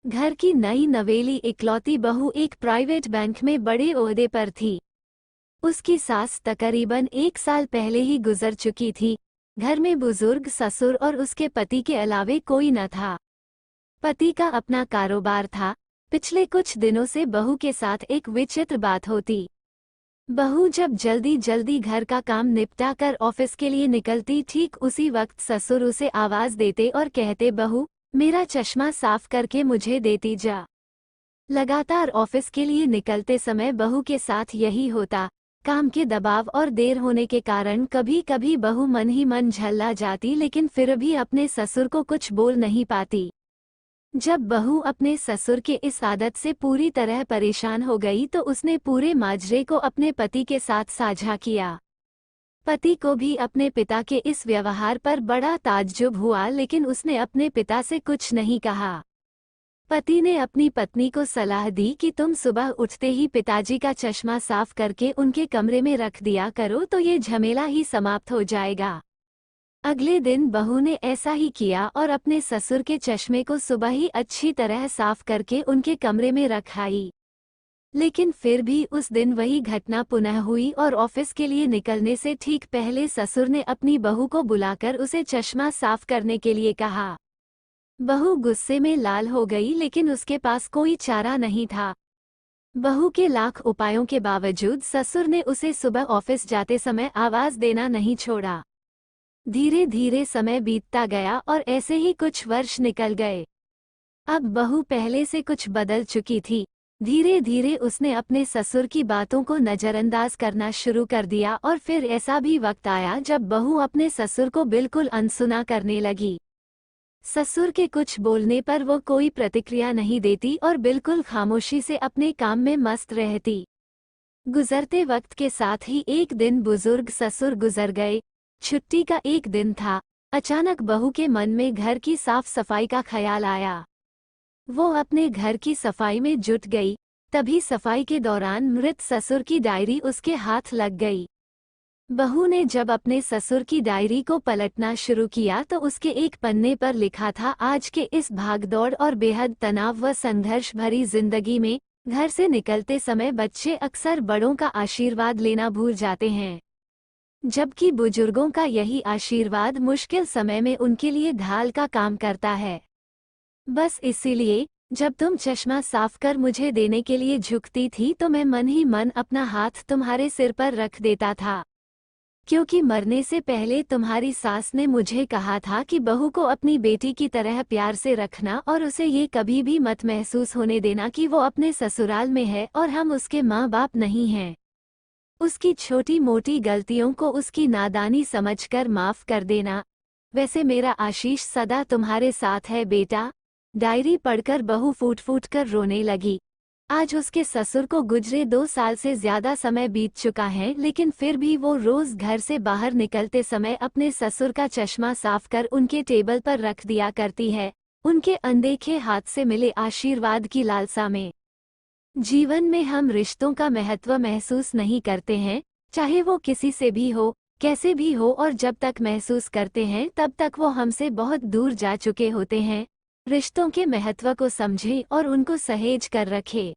घर की नई नवेली इकलौती बहू एक प्राइवेट बैंक में बड़े ओहदे पर थी। उसकी सास तकरीबन 1 साल पहले ही गुजर चुकी थी। घर में बुजुर्ग ससुर और उसके पति के अलावे कोई न था। पति का अपना कारोबार था। पिछले कुछ दिनों से बहू के साथ एक विचित्र बात होती। बहू जब जल्दी जल्दी घर का काम निपटा कर ऑफिस के लिए निकलती, ठीक उसी वक्त ससुर उसे आवाज देते और कहते, बहू मेरा चश्मा साफ करके मुझे देती जा। लगातार ऑफिस के लिए निकलते समय बहू के साथ यही होता। काम के दबाव और देर होने के कारण कभी कभी बहू मन ही मन झल्ला जाती, लेकिन फिर भी अपने ससुर को कुछ बोल नहीं पाती। जब बहू अपने ससुर के इस आदत से पूरी तरह परेशान हो गई तो उसने पूरे माजरे को अपने पति के साथ साझा किया। पति को भी अपने पिता के इस व्यवहार पर बड़ा ताज्जुब हुआ, लेकिन उसने अपने पिता से कुछ नहीं कहा। पति ने अपनी पत्नी को सलाह दी कि तुम सुबह उठते ही पिताजी का चश्मा साफ करके उनके कमरे में रख दिया करो, तो ये झमेला ही समाप्त हो जाएगा। अगले दिन बहू ने ऐसा ही किया और अपने ससुर के चश्मे को सुबह ही अच्छी तरह साफ करके उनके कमरे में रख आई। लेकिन फिर भी उस दिन वही घटना पुनः हुई और ऑफिस के लिए निकलने से ठीक पहले ससुर ने अपनी बहू को बुलाकर उसे चश्मा साफ करने के लिए कहा। बहू गुस्से में लाल हो गई, लेकिन उसके पास कोई चारा नहीं था। बहू के लाख उपायों के बावजूद ससुर ने उसे सुबह ऑफिस जाते समय आवाज देना नहीं छोड़ा। धीरे धीरे समय बीतता गया और ऐसे ही कुछ वर्ष निकल गए। अब बहू पहले से कुछ बदल चुकी थी। धीरे धीरे उसने अपने ससुर की बातों को नजरअंदाज करना शुरू कर दिया और फिर ऐसा भी वक्त आया जब बहू अपने ससुर को बिल्कुल अनसुना करने लगी। ससुर के कुछ बोलने पर वो कोई प्रतिक्रिया नहीं देती और बिल्कुल खामोशी से अपने काम में मस्त रहती। गुजरते वक्त के साथ ही एक दिन बुजुर्ग ससुर गुजर गए। छुट्टी का एक दिन था। अचानक बहू के मन में घर की साफ सफाई का ख्याल आया। वो अपने घर की सफाई में जुट गई। तभी सफाई के दौरान मृत ससुर की डायरी उसके हाथ लग गई। बहू ने जब अपने ससुर की डायरी को पलटना शुरू किया तो उसके एक पन्ने पर लिखा था, आज के इस भागदौड़ और बेहद तनाव व संघर्ष भरी जिंदगी में घर से निकलते समय बच्चे अक्सर बड़ों का आशीर्वाद लेना भूल जाते हैं, जबकि बुजुर्गों का यही आशीर्वाद मुश्किल समय में उनके लिए ढाल का काम करता है। बस इसीलिए जब तुम चश्मा साफ कर मुझे देने के लिए झुकती थी तो मैं मन ही मन अपना हाथ तुम्हारे सिर पर रख देता था, क्योंकि मरने से पहले तुम्हारी सास ने मुझे कहा था कि बहू को अपनी बेटी की तरह प्यार से रखना और उसे ये कभी भी मत महसूस होने देना कि वो अपने ससुराल में है और हम उसके माँ बाप नहीं हैं। उसकी छोटी मोटी गलतियों को उसकी नादानी समझकर माफ कर देना। वैसे मेरा आशीष सदा तुम्हारे साथ है बेटा। डायरी पढ़कर बहू फूट फूट कर रोने लगी। आज उसके ससुर को गुजरे 2 साल से ज्यादा समय बीत चुका है, लेकिन फिर भी वो रोज घर से बाहर निकलते समय अपने ससुर का चश्मा साफ कर उनके टेबल पर रख दिया करती है, उनके अनदेखे हाथ से मिले आशीर्वाद की लालसा में। जीवन में हम रिश्तों का महत्व महसूस नहीं करते हैं, चाहे वो किसी से भी हो, कैसे भी हो, और जब तक महसूस करते हैं तब तक वो हमसे बहुत दूर जा चुके होते हैं। रिश्तों के महत्व को समझें और उनको सहेज कर रखें।